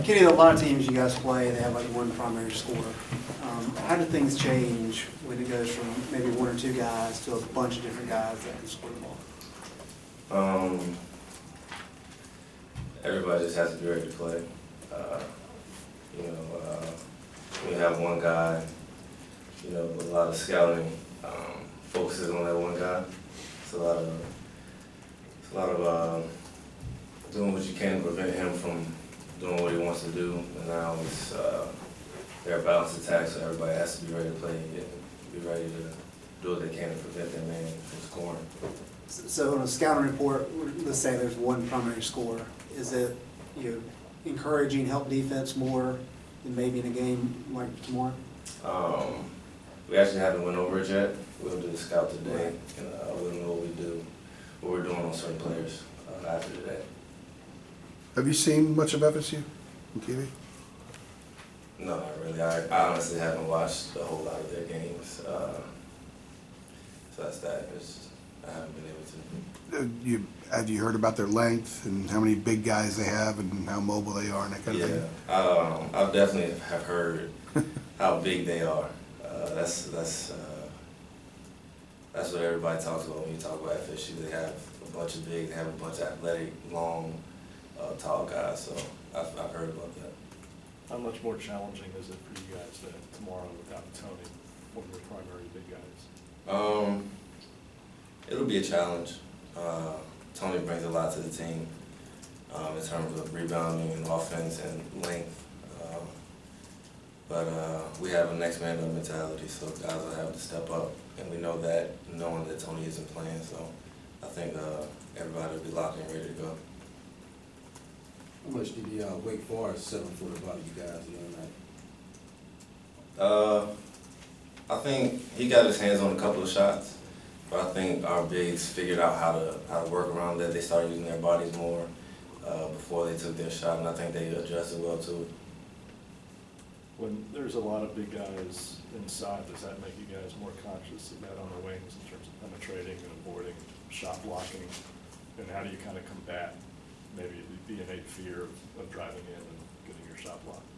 Kenny, a lot of teams you guys play, they have like one primary scorer. How do things change when it goes from maybe one or two guys to a bunch of different guys that can score the ball? Everybody just has to be ready to play. We have one guy, a lot of scouting focuses on that one guy. It's a lot of doing what you can to prevent him from doing what he wants to do. And now it's their balanced attack, so everybody has to be ready to play and be ready to do what they can to prevent their man from scoring. So on a scouting report, let's say there's one primary scorer. Is it encouraging help defense more than maybe in a game like tomorrow? We actually haven't went over it yet. We'll do the scout today, and we'll know what we're doing on certain players after today. Have you seen much of FSU on TV? No, not really. I honestly haven't watched a whole lot of their games. So that's that. I haven't been able to. Have you heard about their length and how many big guys they have and how mobile they are and that kind of thing? Yeah, I definitely have heard how big they are. That's what everybody talks about when you talk about FSU. They have a bunch of big, they have a bunch of athletic, long, tall guys. So I've heard about that. How much more challenging is it for you guys tomorrow without Tony, one of your primary big guys? It'll be a challenge. Tony brings a lot to the team in terms of rebounding and offense and length. But we have a next man up mentality, so guys will have to step up. And we know that, knowing that Tony isn't playing, so I think everybody will be locked and ready to go. How much did the Wake Forest 7-footer body you guys the other night? I think he got his hands on a couple of shots, but I think our bigs figured out how to work around that. They started using their bodies more before they took their shot, and I think they adjusted well to it. When there's a lot of big guys inside, does that make you guys more conscious of that on the wings in terms of penetrating and avoiding shot blocking? And how do you kind of combat maybe the innate fear of driving in and getting your shot blocked?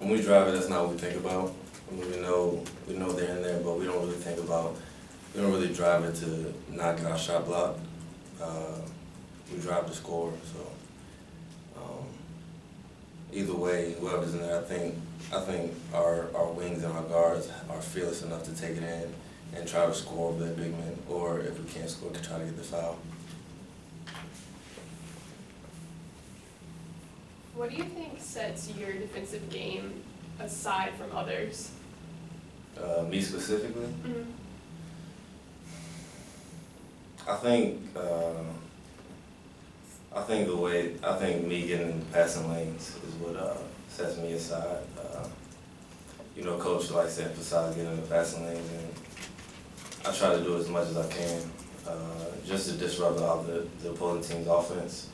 When we drive it, that's not what we think about. I mean, we know they're in there, but we don't really drive it to not get our shot blocked. We drive to score, so either way, whoever's in there, I think our wings and our guards are fearless enough to take it in and try to score over that big man, or if we can't score, to try to get the foul. What do you think sets your defensive game aside from others? Me specifically? Mm-hmm. I think me getting in the passing lanes is what sets me aside. Coach likes to emphasize getting in the passing lanes, and I try to do as much as I can just to disrupt the opposing team's offense.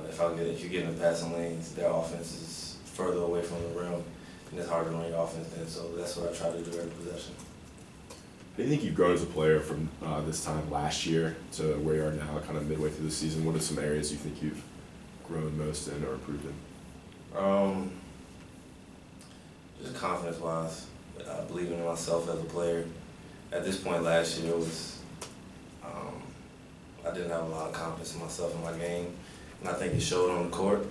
If you get in the passing lanes, their offense is further away from the rim, and it's hard to run your offense then. So that's what I try to do every possession. How do you think you've grown as a player from this time last year to where you are now, kind of midway through the season? What are some areas you think you've grown most in or improved in? Just confidence-wise, believing in myself as a player. At this point last year, I didn't have a lot of confidence in myself in my game, and I think it showed on the court.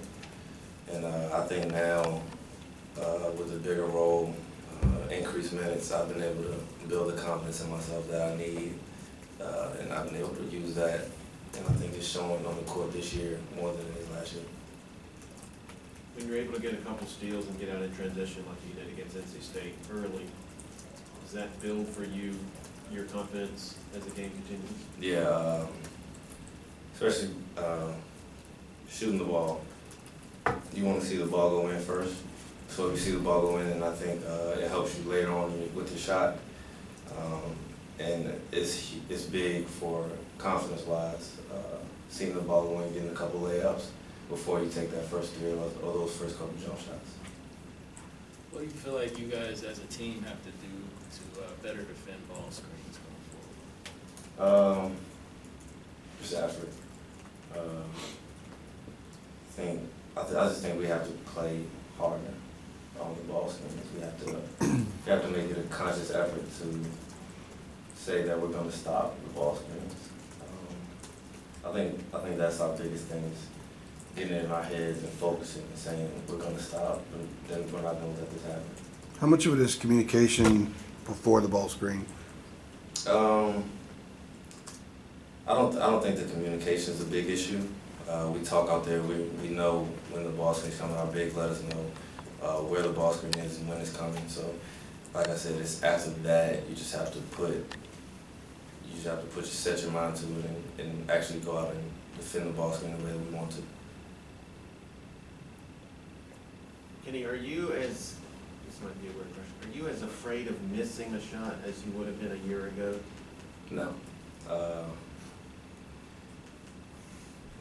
And I think now, with a bigger role, increased minutes, I've been able to build the confidence in myself that I need, and I've been able to use that, and I think it's showing on the court this year more than it is last year. When you're able to get a couple steals and get out in transition like you did against NC State early, does that build for you your confidence as the game continues? Yeah, especially shooting the ball. You want to see the ball go in first. So if you see the ball go in, and I think it helps you later on with the shot. And it's big for confidence-wise, seeing the ball go in, getting a couple layups before you take that first three or those first couple jump shots. What do you feel like you guys as a team have to do to better defend ball screens going forward? Just effort. I think we have to play harder on the ball screens. We have to make it a conscious effort to say that we're gonna stop the ball screens. I think that's our biggest thing is getting it in our heads and focusing and saying we're gonna stop, and then we're not gonna let this happen. How much of it is communication before the ball screen? I don't think the communication is a big issue. We talk out there, we know when the ball screen's coming, our bigs let us know where the ball screen is and when it's coming. So, like I said, it's after that, you just have to set your mind to it and actually go out and defend the ball screen the way that we want to. Kenny, are you as, this might be a weird question, are you as afraid of missing a shot as you would have been a year ago? No.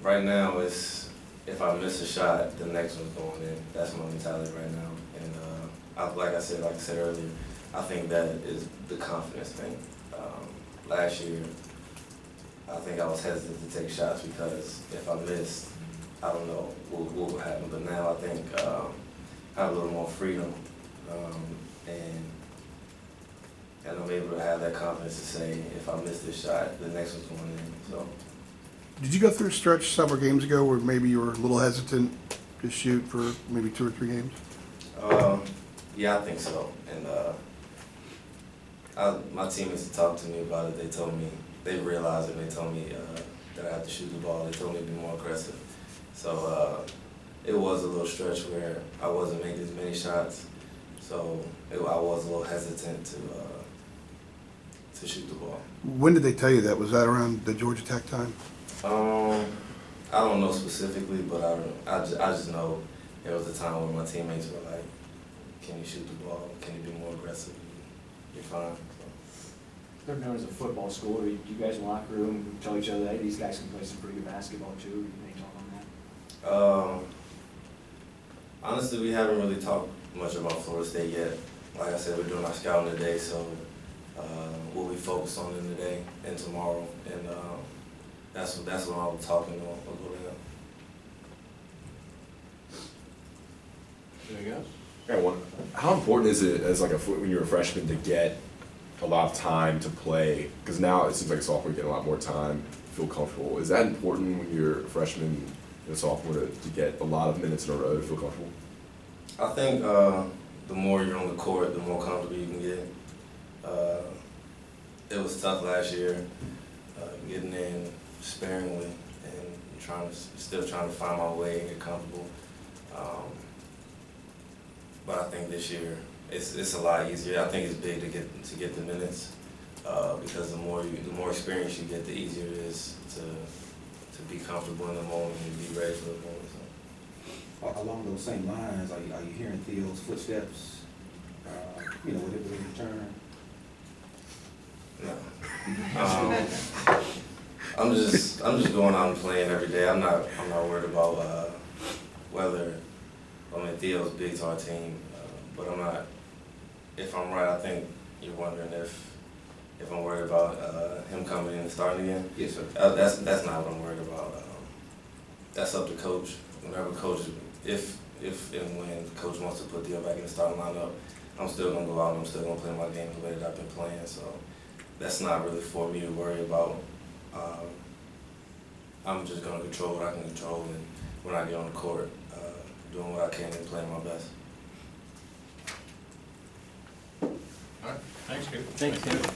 Right now, if I miss a shot, the next one's going in. That's my mentality right now. And like I said earlier, I think that is the confidence thing. Last year, I think I was hesitant to take shots because if I missed, I don't know what would happen. But now I think I have a little more freedom, and I'm able to have that confidence to say if I miss this shot, the next one's going in. So. Did you go through a stretch several games ago where maybe you were a little hesitant to shoot for maybe 2 or 3 games? Yeah, I think so. And my teammates talked to me about it. They told me, they realized it, and they told me that I have to shoot the ball. They told me to be more aggressive. So it was a little stretch where I wasn't making as many shots. So I was a little hesitant to shoot the ball. When did they tell you that? Was that around the Georgia Tech time? I don't know specifically, but I just know there was a time when my teammates were like, "Can you shoot the ball? Can you be more aggressive? You're fine." They're known as a football school. You guys in the locker room tell each other, hey, these guys can play some pretty good basketball too. They talk on that? Honestly, we haven't really talked much about Florida State yet. Like I said, we're doing our scouting today, so we'll be focused on them today and tomorrow, and that's what I'll be talking on a little bit. Anything else? I got one. How important is it as like when you're a freshman to get a lot of time to play? Because now it seems like a sophomore you get a lot more time, feel comfortable. Is that important when you're a freshman and a sophomore to get a lot of minutes in a row to feel comfortable? I think the more you're on the court, the more comfortable you can get. It was tough last year, getting in sparingly and still trying to find my way and get comfortable. But I think this year it's a lot easier. I think it's big to get the minutes because the more experience you get, the easier it is to be comfortable in the moment and be ready for the moment. So. Along those same lines, are you hearing Theo's footsteps, with every return? No. I'm just going out and playing every day. I'm not worried about whether. I mean, Theo's big to our team, but I'm not. If I'm right, I think you're wondering if I'm worried about him coming in and starting again. Yes, sir. That's not what I'm worried about. That's up to coach. Whenever coach, if and when coach wants to put Theo back in the starting lineup, I'm still gonna go out and I'm still gonna play my game the way that I've been playing. So that's not really for me to worry about. I'm just gonna control what I can control, and when I get on the court, doing what I can and playing my best. All right, thanks, Gabe. Thanks, David.